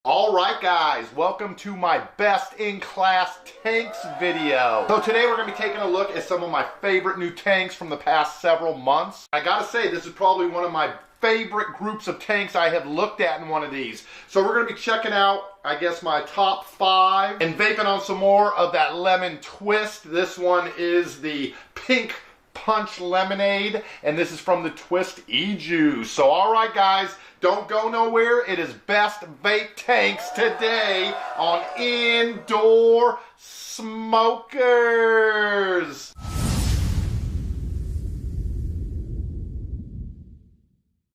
Alright guys, welcome to my best in class tanks video. So today we're going to be taking a look at some of my favorite new tanks from the past several months. I gotta say, this is probably one of my favorite groups of tanks I have looked at in one of these. So we're going to be checking out, I guess, my top 5 and vaping on some more of that lemon twist. This one is the pink punch lemonade, and this is from the Twist e-juice. So alright guys, don't go nowhere. It is best vape tanks today on Indoor Smokers.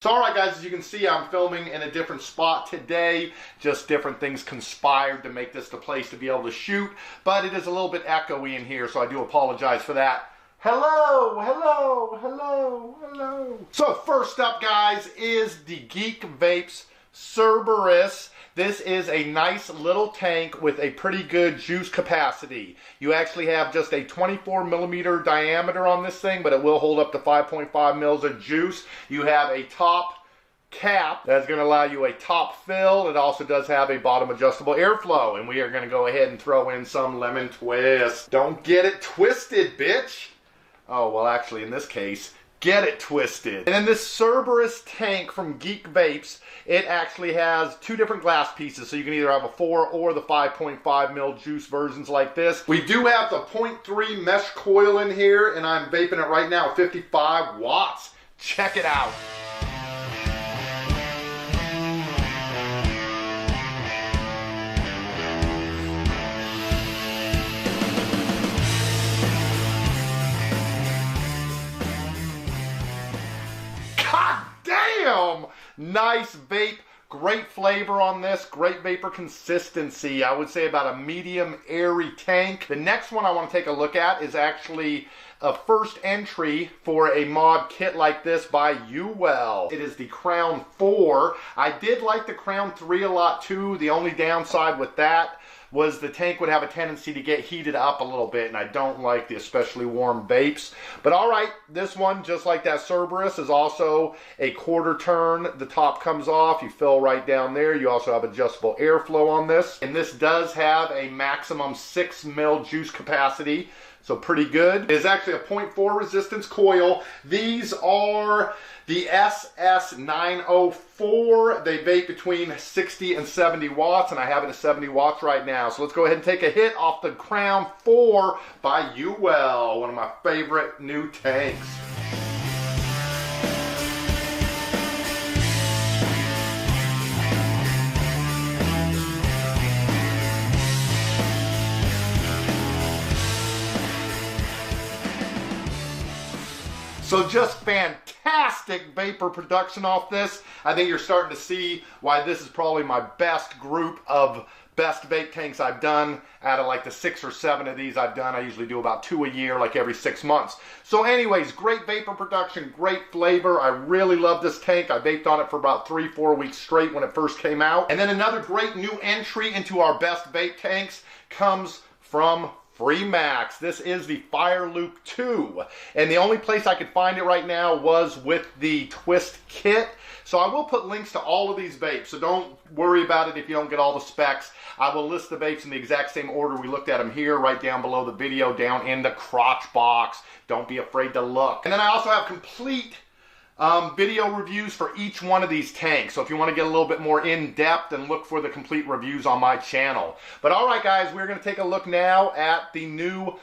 So alright guys, as you can see, I'm filming in a different spot today. Just different things conspired to make this the place to be able to shoot, but it is a little bit echoey in here, so I do apologize for that. Hello, hello, hello, hello. So first up guys is the Geek Vapes Cerberus. This is a nice little tank with a pretty good juice capacity. You actually have just a 24 millimeter diameter on this thing, but it will hold up to 5.5 mils of juice. You have a top cap that's going to allow you a top fill. It also does have a bottom adjustable airflow, and we are going to go ahead and throw in some lemon twist. Don't get it twisted, bitch. Oh, well, actually, in this case, get it twisted. And in this Cerberus tank from Geek Vapes, it actually has 2 different glass pieces, so you can either have a 4 or the 5.5 mil juice versions like this. We do have the 0.3 mesh coil in here, and I'm vaping it right now at 55 watts. Check it out. Nice vape, great flavor on this, great vapor consistency. I would say about a medium airy tank. The next one I want to take a look at is actually a first entry for a mod kit like this by Uwell. It is the Crown 4. I did like the Crown 3 a lot too. The only downside with that was the tank would have a tendency to get heated up a little bit, and I don't like the especially warm vapes. But alright, this one, just like that Cerberus, is also a quarter turn. The top comes off, you fill right down there. You also have adjustable airflow on this. And this does have a maximum 6 mil juice capacity, so pretty good. It is actually a 0.4 resistance coil. These are the SS904. They vape between 60 and 70 watts, and I have it at 70 watts right now. So let's go ahead and take a hit off the Crown 4 by Uwell, one of my favorite new tanks. So just fantastic vapor production off this. I think you're starting to see why this is probably my best group of best vape tanks I've done. Out of like the 6 or 7 of these I've done, I usually do about 2 a year, like every 6 months. So anyways, great vapor production, great flavor. I really love this tank. I vaped on it for about 3-4 weeks straight when it first came out. And then another great new entry into our best vape tanks comes from Freemax. This is the Fire Luke 2, and the only place I could find it right now was with the Twist kit. So I will put links to all of these vapes, so don't worry about it if you don't get all the specs. I will list the vapes in the exact same order we looked at them here, right down below the video, down in the crotch box. Don't be afraid to look. And then I also have complete video reviews for each one of these tanks, so if you want to get a little bit more in-depth, then look for the complete reviews on my channel. But alright guys, we're going to take a look now at the new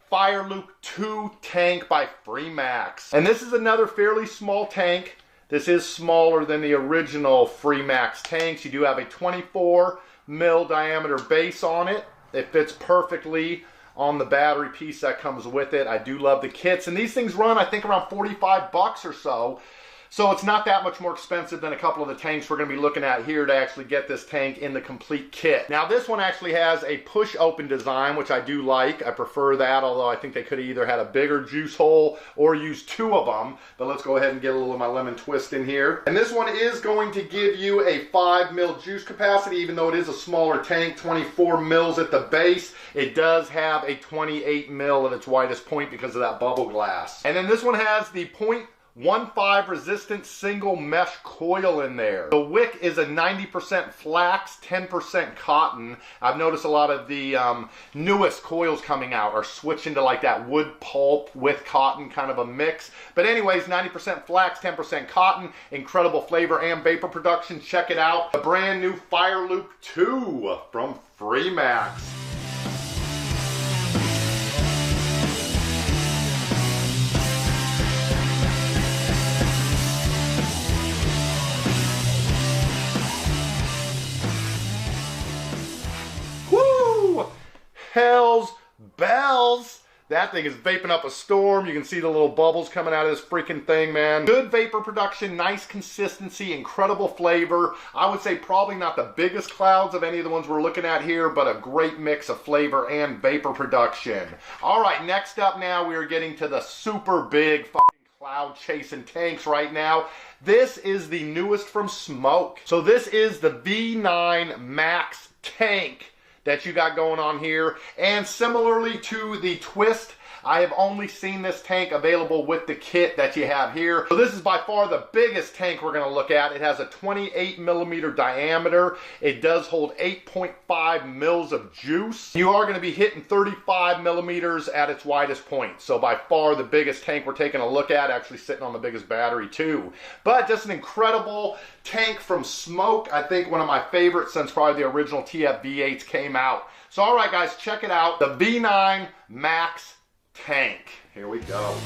Fire Luke 2 tank by Freemax. And this is another fairly small tank. This is smaller than the original Freemax tanks. You do have a 24 mil diameter base on it. It fits perfectly on the battery piece that comes with it. I do love the kits, and these things run, I think, around 45 bucks or so. So it's not that much more expensive than a couple of the tanks we're going to be looking at here to actually get this tank in the complete kit. Now this one actually has a push open design, which I do like. I prefer that, although I think they could have either had a bigger juice hole or used 2 of them. But let's go ahead and get a little of my lemon twist in here. And this one is going to give you a 5 mil juice capacity, even though it is a smaller tank, 24 mils at the base. It does have a 28 mil at its widest point because of that bubble glass. And then this one has the 1.5 resistant single mesh coil in there. The wick is a 90% flax, 10% cotton. I've noticed a lot of the newest coils coming out are switching to like that wood pulp with cotton kind of a mix. But anyways, 90% flax, 10% cotton. Incredible flavor and vapor production. Check it out. The brand new Fire Loop 2 from Freemax. Hell's bells. That thing is vaping up a storm. You can see the little bubbles coming out of this freaking thing, man. Good vapor production, nice consistency, incredible flavor. I would say probably not the biggest clouds of any of the ones we're looking at here, but a great mix of flavor and vapor production. All right, next up now, we are getting to the super big fucking cloud chasing tanks right now. This is the newest from Smoke. So this is the V9 Max tank that you got going on here. And similarly to the Twist, I have only seen this tank available with the kit that you have here. So this is by far the biggest tank we're gonna look at. It has a 28mm diameter. It does hold 8.5 mils of juice. You are gonna be hitting 35mm at its widest point. So by far the biggest tank we're taking a look at, actually sitting on the biggest battery too. But just an incredible tank from Smoke. I think one of my favorites since probably the original TF V8s came out. So all right guys, check it out. The V9 Max tank. Here we go.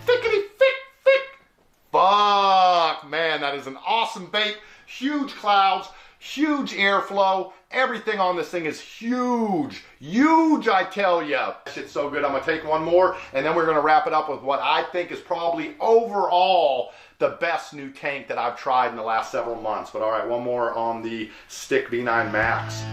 Thickety thick, thick. Fuck, man, that is an awesome vape. Huge clouds, huge airflow. Everything on this thing is huge. Huge, I tell ya. Shit's so good. I'm gonna take one more, and then we're gonna wrap it up with what I think is probably overall the best new tank that I've tried in the last several months. But all right, one more on the Stick V9 Max.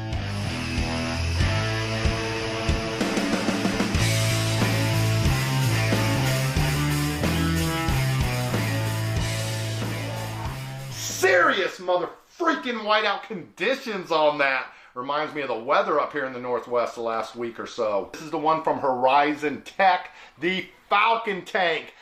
Serious mother freaking whiteout conditions on that. Reminds me of the weather up here in the Northwest the last week or so. This is the one from Horizon Tech, the Falcon tank.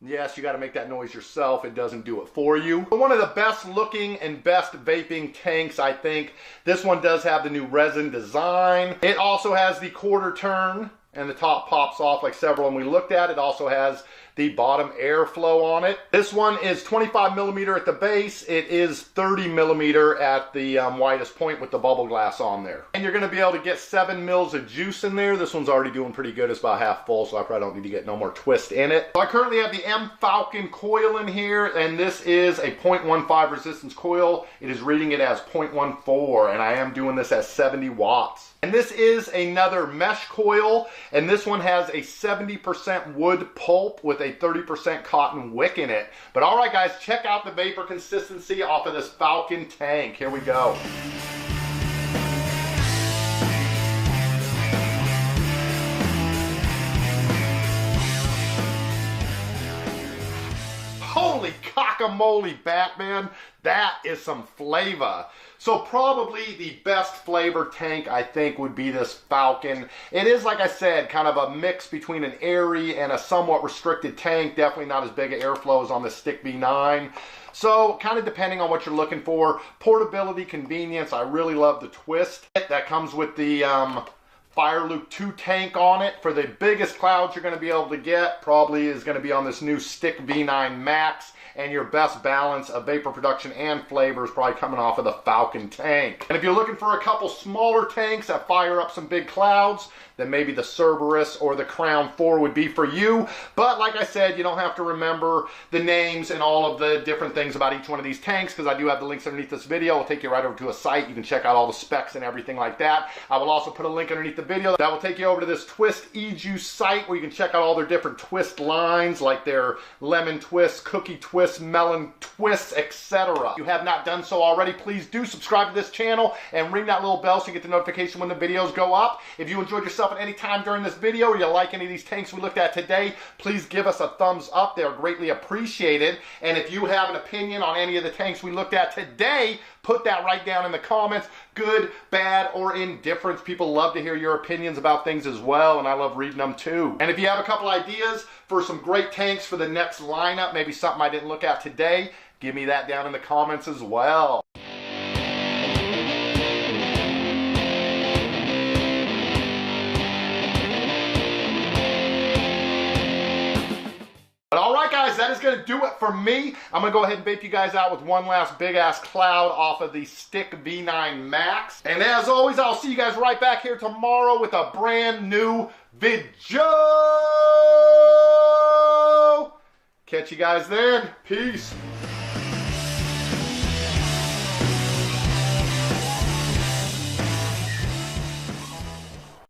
Yes, you got to make that noise yourself. It doesn't do it for you. One of the best looking and best vaping tanks, I think. This one does have the new resin design. It also has the quarter turn, and the top pops off like several we looked at. It also has the bottom airflow on it. This one is 25mm at the base. It is 30mm at the widest point with the bubble glass on there. And you're gonna be able to get 7 mils of juice in there. This one's already doing pretty good. It's about half full, so I probably don't need to get no more twist in it. So I currently have the M Falcon coil in here, and this is a 0.15 resistance coil. It is reading it as 0.14, and I am doing this at 70 watts. And this is another mesh coil, and this one has a 70% wood pulp with a 30% cotton wick in it. But all right guys, check out the vapor consistency off of this Falcon tank. Here we go. Holy cockamole, Batman. That is some flavor. So probably the best flavor tank, I think, would be this Falcon. It is, like I said, kind of a mix between an airy and a somewhat restricted tank. Definitely not as big an airflow as on the Stick V9. So kind of depending on what you're looking for. Portability, convenience. I really love the twist that comes with the Fire Loop 2 tank on it. For the biggest clouds you're going to be able to get probably is going to be on this new Stick V9 Max. And your best balance of vapor production and flavor is probably coming off of the Falcon tank. And if you're looking for a couple smaller tanks that fire up some big clouds, then maybe the Cerberus or the Crown 4 would be for you. But like I said, you don't have to remember the names and all of the different things about each one of these tanks, because I do have the links underneath this video. I'll take you right over to a site. You can check out all the specs and everything like that. I will also put a link underneath the video that will take you over to this Twist e-Juice site where you can check out all their different twist lines, like their lemon twist, cookie twist, melon twists, etc. If you have not done so already, please do subscribe to this channel and ring that little bell so you get the notification when the videos go up. If you enjoyed yourself yourself at any time during this video, or you like any of these tanks we looked at today, please give us a thumbs up. They're greatly appreciated. And if you have an opinion on any of the tanks we looked at today, put that right down in the comments. Good, bad, or indifference. People love to hear your opinions about things as well, and I love reading them too. And if you have a couple ideas for some great tanks for the next lineup, maybe something I didn't look at today, give me that down in the comments as well. But all right, guys, that is going to do it for me. I'm going to go ahead and vape you guys out with one last big-ass cloud off of the Stick V9 Max. And as always, I'll see you guys right back here tomorrow with a brand new video. Catch you guys then. Peace.